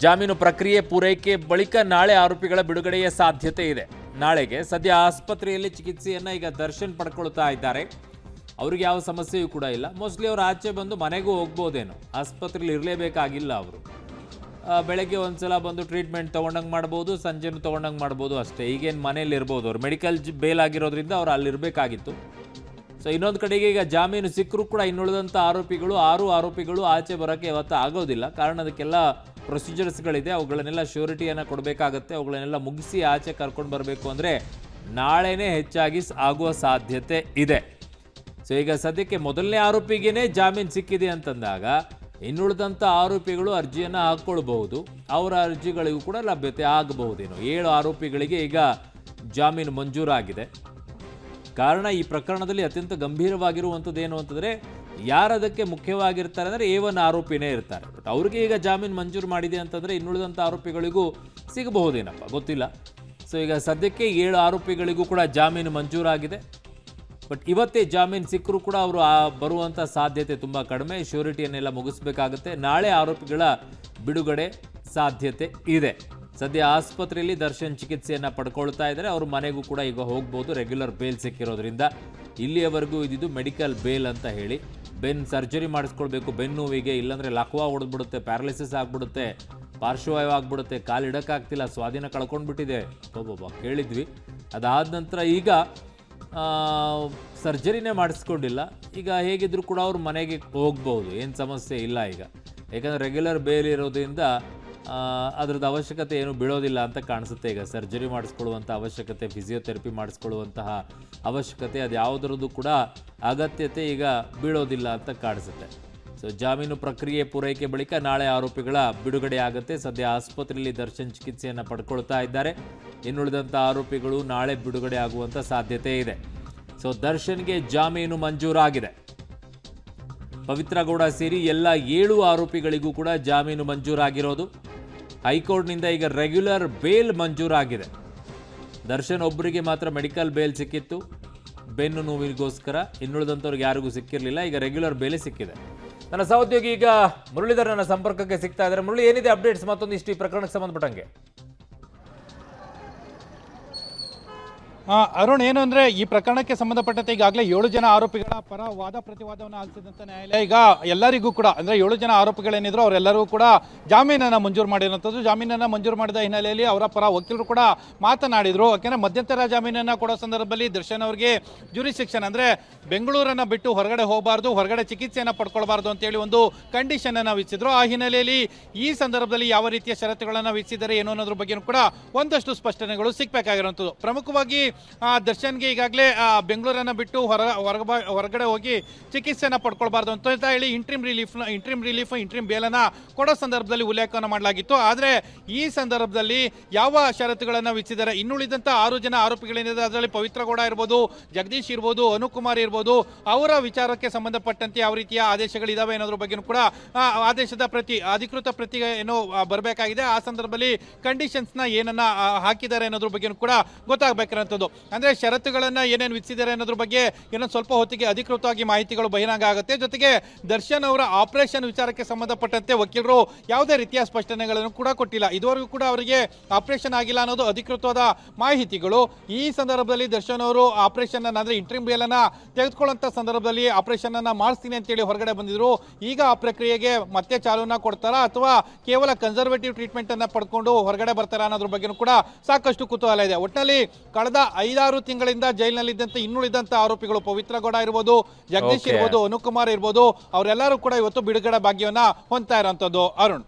ಜಾಮೀನು ಪ್ರಕ್ರಿಯೆ ಪೂರೈಕೆ ಬಳಿಕ ನಾಳೆ ಆರೋಪಿಗಳ ಬಿಡುಗಡೆಯ ಸಾಧ್ಯತೆ ಇದೆ. ನಾಳೆಗೆ ಸದ್ಯ ಆಸ್ಪತ್ರೆಯಲ್ಲಿ ಚಿಕಿತ್ಸೆಯನ್ನು ಈಗ ದರ್ಶನ್ ಪಡ್ಕೊಳ್ತಾ ಇದ್ದಾರೆ. ಅವ್ರಿಗೆ ಯಾವ ಸಮಸ್ಯೆಯೂ ಕೂಡ ಇಲ್ಲ. ಮೋಸ್ಟ್ಲಿ ಅವರು ಆಚೆ ಬಂದು ಮನೆಗೂ ಹೋಗ್ಬೋದೇನೋ, ಆಸ್ಪತ್ರೆಯಲ್ಲಿ ಇರಲೇಬೇಕಾಗಿಲ್ಲ. ಅವರು ಬೆಳಗ್ಗೆ ಒಂದ್ಸಲ ಬಂದು ಟ್ರೀಟ್ಮೆಂಟ್ ತೊಗೊಂಡಂಗೆ ಮಾಡ್ಬೋದು, ಸಂಜೆನೂ ತೊಗೊಂಡಂಗೆ ಮಾಡ್ಬೋದು ಅಷ್ಟೇ. ಈಗೇನು ಮನೇಲಿ ಇರ್ಬೋದು, ಅವ್ರು ಮೆಡಿಕಲ್ ಬೇಲ್ ಆಗಿರೋದ್ರಿಂದ ಅವ್ರು ಅಲ್ಲಿರಬೇಕಾಗಿತ್ತು. ಇನ್ನೊಂದು ಕಡೆಗೆ ಈಗ ಜಾಮೀನು ಸಿಕ್ಕರೂ ಕೂಡ ಇನ್ನುಳಿದಂಥ ಆರು ಆರೋಪಿಗಳು ಆಚೆ ಬರೋಕ್ಕೆ ಇವತ್ತು ಆಗೋದಿಲ್ಲ. ಕಾರಣ ಅದಕ್ಕೆಲ್ಲ ಪ್ರೊಸೀಜರ್ಸ್ಗಳಿದೆ, ಅವುಗಳನ್ನೆಲ್ಲ ಶ್ಯೂರಿಟಿಯನ್ನು ಕೊಡಬೇಕಾಗತ್ತೆ. ಅವುಗಳನ್ನೆಲ್ಲ ಮುಗಿಸಿ ಆಚೆ ಕರ್ಕೊಂಡು ಬರಬೇಕು ಅಂದರೆ ನಾಳೆನೇ ಹೆಚ್ಚಾಗಿ ಆಗುವ ಸಾಧ್ಯತೆ ಇದೆ. ಈಗ ಸದ್ಯಕ್ಕೆ ಮೊದಲನೇ ಆರೋಪಿಗೇ ಜಾಮೀನು ಸಿಕ್ಕಿದೆ ಅಂತಂದಾಗ ಇನ್ನುಳಿದಂಥ ಆರೋಪಿಗಳು ಅರ್ಜಿಯನ್ನು ಹಾಕ್ಕೊಳ್ಬಹುದು. ಅವರ ಅರ್ಜಿಗಳಿಗೂ ಕೂಡ ಲಭ್ಯತೆ ಆಗಬಹುದೇನೋ. 7 ಆರೋಪಿಗಳಿಗೆ ಈಗ ಜಾಮೀನು ಮಂಜೂರಾಗಿದೆ. ಕಾರಣ ಈ ಪ್ರಕರಣದಲ್ಲಿ ಅತ್ಯಂತ ಗಂಭೀರವಾಗಿರುವಂಥದ್ದು ಏನು ಅಂತಂದರೆ, ಯಾರದಕ್ಕೆ ಮುಖ್ಯವಾಗಿರ್ತಾರೆ ಅಂದರೆ A1 ಆರೋಪಿನೇ ಇರ್ತಾರೆ. ಬಟ್ ಅವ್ರಿಗೆ ಈಗ ಜಾಮೀನು ಮಂಜೂರು ಮಾಡಿದೆ ಅಂತಂದರೆ ಇನ್ನುಳಿದಂಥ ಆರೋಪಿಗಳಿಗೂ ಸಿಗಬಹುದೇನಪ್ಪ, ಗೊತ್ತಿಲ್ಲ. ಈಗ ಸದ್ಯಕ್ಕೆ 7 ಆರೋಪಿಗಳಿಗೂ ಕೂಡ ಜಾಮೀನು ಮಂಜೂರಾಗಿದೆ. ಬಟ್ ಇವತ್ತೇ ಜಾಮೀನು ಸಿಕ್ಕರೂ ಕೂಡ ಅವರು ಬರುವಂಥ ಸಾಧ್ಯತೆ ತುಂಬ ಕಡಿಮೆ. ಶ್ಯೂರಿಟಿಯನ್ನೆಲ್ಲ ಮುಗಿಸ್ಬೇಕಾಗುತ್ತೆ. ನಾಳೆ ಆರೋಪಿಗಳ ಬಿಡುಗಡೆ ಸಾಧ್ಯತೆ ಇದೆ. ಸದ್ಯ ಆಸ್ಪತ್ರೆಯಲ್ಲಿ ದರ್ಶನ್ ಚಿಕಿತ್ಸೆಯನ್ನು ಪಡ್ಕೊಳ್ತಾ ಇದ್ದಾರೆ. ಅವ್ರ ಮನೆಗೂ ಕೂಡ ಈಗ ಹೋಗ್ಬೋದು, ರೆಗ್ಯುಲರ್ ಬೇಲ್ ಸಿಕ್ಕಿರೋದ್ರಿಂದ. ಇಲ್ಲಿಯವರೆಗೂ ಇದ್ದಿದ್ದು ಮೆಡಿಕಲ್ ಬೇಲ್ ಅಂತ ಹೇಳಿ. ಸರ್ಜರಿ ಮಾಡಿಸ್ಕೊಳ್ಬೇಕು ಬೆನ್ನು ನೋವಿಗೆ, ಇಲ್ಲಾಂದರೆ ಲಕ್ವಾ ಹೊಡೆದ್ಬಿಡುತ್ತೆ, ಪ್ಯಾರಲಿಸಿಸ್ ಆಗಿಬಿಡುತ್ತೆ, ಪಾರ್ಶ್ವವಾಯು ಆಗಿಬಿಡುತ್ತೆ, ಕಾಲಿಡೋಕ್ಕಾಗ್ತಿಲ್ಲ, ಸ್ವಾಧೀನ ಕಳ್ಕೊಂಡ್ಬಿಟ್ಟಿದೆ, ಕೇಳಿದ್ವಿ. ಅದಾದ ನಂತರ ಈಗ ಸರ್ಜರಿನೇ ಮಾಡಿಸ್ಕೊಂಡಿಲ್ಲ. ಈಗ ಹೇಗಿದ್ರು ಕೂಡ ಅವ್ರ ಮನೆಗೆ ಹೋಗ್ಬೋದು, ಏನು ಸಮಸ್ಯೆ ಇಲ್ಲ ಈಗ. ಯಾಕಂದರೆ ರೆಗ್ಯುಲರ್ ಬೇಲ್ ಇರೋದ್ರಿಂದ ಅದ್ರದ್ದು ಅವಶ್ಯಕತೆ ಏನು ಬೀಳೋದಿಲ್ಲ ಅಂತ ಕಾಣಿಸುತ್ತೆ. ಈಗ ಸರ್ಜರಿ ಮಾಡಿಸ್ಕೊಳ್ಳುವಂಥ ಅವಶ್ಯಕತೆ, ಫಿಸಿಯೋಥೆರಪಿ ಮಾಡಿಸ್ಕೊಳ್ಳುವಂತಹ ಅವಶ್ಯಕತೆ, ಅದು ಯಾವುದರದ್ದು ಕೂಡ ಅಗತ್ಯತೆ ಈಗ ಬೀಳೋದಿಲ್ಲ ಅಂತ ಕಾಣಿಸುತ್ತೆ. ಜಾಮೀನು ಪ್ರಕ್ರಿಯೆ ಪೂರೈಕೆ ಬಳಿಕ ನಾಳೆ ಆರೋಪಿಗಳ ಬಿಡುಗಡೆ ಆಗುತ್ತೆ. ಸದ್ಯ ಆಸ್ಪತ್ರೆಯಲ್ಲಿ ದರ್ಶನ್ ಚಿಕಿತ್ಸೆಯನ್ನು ಪಡ್ಕೊಳ್ತಾ ಇದ್ದಾರೆ. ಇನ್ನುಳಿದಂಥ ಆರೋಪಿಗಳು ನಾಳೆ ಬಿಡುಗಡೆ ಆಗುವಂಥ ಸಾಧ್ಯತೆ ಇದೆ. ದರ್ಶನ್ಗೆ ಜಾಮೀನು ಮಂಜೂರಾಗಿದೆ. ಪವಿತ್ರ ಗೌಡ ಸೇರಿ ಎಲ್ಲ 7 ಆರೋಪಿಗಳಿಗೂ ಕೂಡ ಜಾಮೀನು ಮಂಜೂರಾಗಿರೋದು. ಹೈಕೋರ್ಟ್ನಿಂದ ಈಗ ರೆಗ್ಯುಲರ್ ಬೇಲ್ ಮಂಜೂರಾಗಿದೆ. ದರ್ಶನ್ ಒಬ್ಬರಿಗೆ ಮಾತ್ರ ಮೆಡಿಕಲ್ ಬೇಲ್ ಸಿಕ್ಕಿತ್ತು, ಬೆನ್ನು ನೋವಿಗೋಸ್ಕರ. ಇನ್ನುಳಿದಂಥವ್ರಿಗೆ ಯಾರಿಗೂ ಸಿಕ್ಕಿರಲಿಲ್ಲ. ಈಗ ರೆಗ್ಯುಲರ್ ಬೇಲೆ ಸಿಕ್ಕಿದೆ. ನನ್ನ ಸಹೋದ್ಯೋಗಿ ಈಗ ಮುರಳೀಧರ್ ನನ್ನ ಸಂಪರ್ಕಕ್ಕೆ ಸಿಗ್ತಾ ಇದ್ದಾರೆ. ಮುರಳಿ, ಏನಿದೆ ಅಪ್ಡೇಟ್ಸ್ ಮತ್ತೊಂದಿಷ್ಟು ಈ ಪ್ರಕರಣಕ್ಕೆ ಸಂಬಂಧಪಟ್ಟಂಗೆ? ಅರುಣ್, ಏನು ಅಂದರೆ ಈ ಪ್ರಕರಣಕ್ಕೆ ಸಂಬಂಧಪಟ್ಟಂತೆ ಈಗಾಗಲೇ 7 ಜನ ಆರೋಪಿಗಳ ಪರ ವಾದ ಪ್ರತಿವಾದವನ್ನು ಆಲಿಸಿದಂಥ ನ್ಯಾಯಾಲಯ ಈಗ ಎಲ್ಲರಿಗೂ ಕೂಡ ಅಂದರೆ 7 ಜನ ಆರೋಪಿಗಳೇನಿದ್ರು ಅವರೆಲ್ಲರಿಗೂ ಕೂಡ ಜಾಮೀನನ್ನು ಮಂಜೂರು ಮಾಡಿರುವಂಥದ್ದು. ಜಾಮೀನನ್ನು ಮಂಜೂರು ಮಾಡಿದ ಹಿನ್ನೆಲೆಯಲ್ಲಿ ಅವರ ಪರ ವಕೀಲರು ಕೂಡ ಮಾತನಾಡಿದರು. ಯಾಕೆಂದರೆ ಮಧ್ಯಂತರ ಜಾಮೀನನ್ನು ಕೊಡೋ ಸಂದರ್ಭದಲ್ಲಿ ದರ್ಶನ್ ಅವರಿಗೆ ಜ್ಯೂರಿಸ್ಡಿಕ್ಷನ್ ಅಂದರೆ ಬೆಂಗಳೂರನ್ನು ಬಿಟ್ಟು ಹೊರಗಡೆ ಹೋಗಬಾರ್ದು, ಹೊರಗಡೆ ಚಿಕಿತ್ಸೆಯನ್ನು ಪಡ್ಕೊಳ್ಬಾರ್ದು ಅಂತೇಳಿ ಒಂದು ಕಂಡೀಷನನ್ನು ವಿಧಿಸಿದ್ರು. ಆ ಹಿನ್ನೆಲೆಯಲ್ಲಿ ಈ ಸಂದರ್ಭದಲ್ಲಿ ಯಾವ ರೀತಿಯ ಷರತ್ತುಗಳನ್ನು ವಿಧಿಸಿದ್ದಾರೆ ಏನು ಅನ್ನೋದ್ರ ಬಗ್ಗೆ ಕೂಡ ಒಂದಷ್ಟು ಸ್ಪಷ್ಟನೆಗಳು ಸಿಗಬೇಕಾಗಿರುವಂಥದ್ದು. ಪ್ರಮುಖವಾಗಿ ದರ್ಶನ್ಗೆ ಈಗಾಗಲೇ ಬೆಂಗಳೂರನ್ನು ಬಿಟ್ಟು ಹೊರಗಡೆ ಹೋಗಿ ಚಿಕಿತ್ಸೆಯನ್ನು ಪಡ್ಕೊಳ್ಬಾರ್ದು ಅಂತ ಹೇಳಿ ಇಂಟ್ರಿಮ್ ಬೇಲನ್ನು ಕೊಡೋ ಸಂದರ್ಭದಲ್ಲಿ ಉಲ್ಲೇಖವನ್ನು ಮಾಡಲಾಗಿತ್ತು. ಆದರೆ ಈ ಸಂದರ್ಭದಲ್ಲಿ ಯಾವ ಷರತ್ತುಗಳನ್ನು ವಿಧಿಸಿದ್ದಾರೆ, ಇನ್ನುಳಿದಂಥ 6 ಜನ ಆರೋಪಿಗಳೇನಿದೆ ಅದರಲ್ಲಿ ಪವಿತ್ರ ಗೌಡ ಇರ್ಬೋದು, ಜಗದೀಶ್ ಇರ್ಬೋದು, ಅನುಕುಮಾರ್ ಇರ್ಬೋದು, ಅವರ ವಿಚಾರಕ್ಕೆ ಸಂಬಂಧಪಟ್ಟಂತೆ ಯಾವ ರೀತಿಯ ಆದೇಶಗಳಿದಾವೆ ಅನ್ನೋದ್ರ ಬಗ್ಗೆ ಕೂಡ ಆದೇಶದ ಅಧಿಕೃತ ಪ್ರತಿ ಏನೋ ಬರಬೇಕಾಗಿದೆ. ಆ ಸಂದರ್ಭದಲ್ಲಿ ಕಂಡೀಷನ್ಸ್ನ ಏನನ್ನ ಹಾಕಿದ್ದಾರೆ ಅನ್ನೋದ್ರ ಬಗ್ಗೆ ಕೂಡ ಗೊತ್ತಾಗಬೇಕಿರೋಂಥದ್ದು. ಅಂದರೆ ಷರತ್ತುಗಳನ್ನು ಏನೇನು ವಿಧಿಸಿದ್ದಾರೆ ಅನ್ನೋದ್ರ ಬಗ್ಗೆ ಇನ್ನೊಂದು ಸ್ವಲ್ಪ ಹೊತ್ತಿಗೆ ಅಧಿಕೃತವಾಗಿ ಮಾಹಿತಿಗಳು ಬಹಿರಂಗ ಆಗುತ್ತೆ. ಜೊತೆಗೆ ದರ್ಶನ್ ಅವರ ಆಪರೇಷನ್ ವಿಚಾರಕ್ಕೆ ಸಂಬಂಧಪಟ್ಟಂತೆ ವಕೀಲರು ಯಾವುದೇ ರೀತಿಯ ಸ್ಪಷ್ಟನೆಗಳನ್ನು ಕೂಡ ಕೊಟ್ಟಿಲ್ಲ. ಇದುವರೆಗೂ ಕೂಡ ಅವರಿಗೆ ಆಪರೇಷನ್ ಆಗಿಲ್ಲ ಅನ್ನೋದು ಅಧಿಕೃತವಾದ ಮಾಹಿತಿಗಳು. ಈ ಸಂದರ್ಭದಲ್ಲಿ ದರ್ಶನ್ ಅವರು ಆಪರೇಷನ್ ಅಂದರೆ ಇಂಟ್ರಿಮ್ ಬೇಲನ್ನು ತೆಗೆದುಕೊಳ್ಳುವಂಥ ಸಂದರ್ಭದಲ್ಲಿ ಆಪರೇಷನ್ ಅನ್ನು ಮಾಡಿಸ್ತೀನಿ ಅಂತೇಳಿ ಹೊರಗಡೆ ಬಂದಿದ್ರು. ಈಗ ಆ ಪ್ರಕ್ರಿಯೆಗೆ ಮತ್ತೆ ಚಾಲೂನ ಕೊಡ್ತಾರಾ ಅಥವಾ ಕೇವಲ ಕನ್ಸರ್ವೇಟಿವ್ ಟ್ರೀಟ್ಮೆಂಟ್ ಅನ್ನು ಪಡ್ಕೊಂಡು ಹೊರಗಡೆ ಬರ್ತಾರಾ ಅನ್ನೋದ್ರ ಬಗ್ಗೆ ಕೂಡ ಸಾಕಷ್ಟು ಕುತೂಹಲ ಇದೆ. ಒಟ್ಟಿನಲ್ಲಿ ಕಳೆದ 5-6 ತಿಂಗಳಿಂದ ಜೈಲಿನಲ್ಲಿದ್ದಂಥ ಇನ್ನುಳಿದಂಥ ಆರೋಪಿಗಳು ಪವಿತ್ರ ಗೌಡ ಇರ್ಬೋದು, ಜಗದೀಶ್ ಇರ್ಬೋದು, ಅನುಕುಮಾರ್ ಇರ್ಬೋದು, ಅವರೆಲ್ಲರೂ ಕೂಡ ಇವತ್ತು ಬಿಡುಗಡೆ ಭಾಗ್ಯವನ್ನ ಹೊಂದ್ತಾ ಇರೋಂಥದ್ದು. ಅರುಣ್.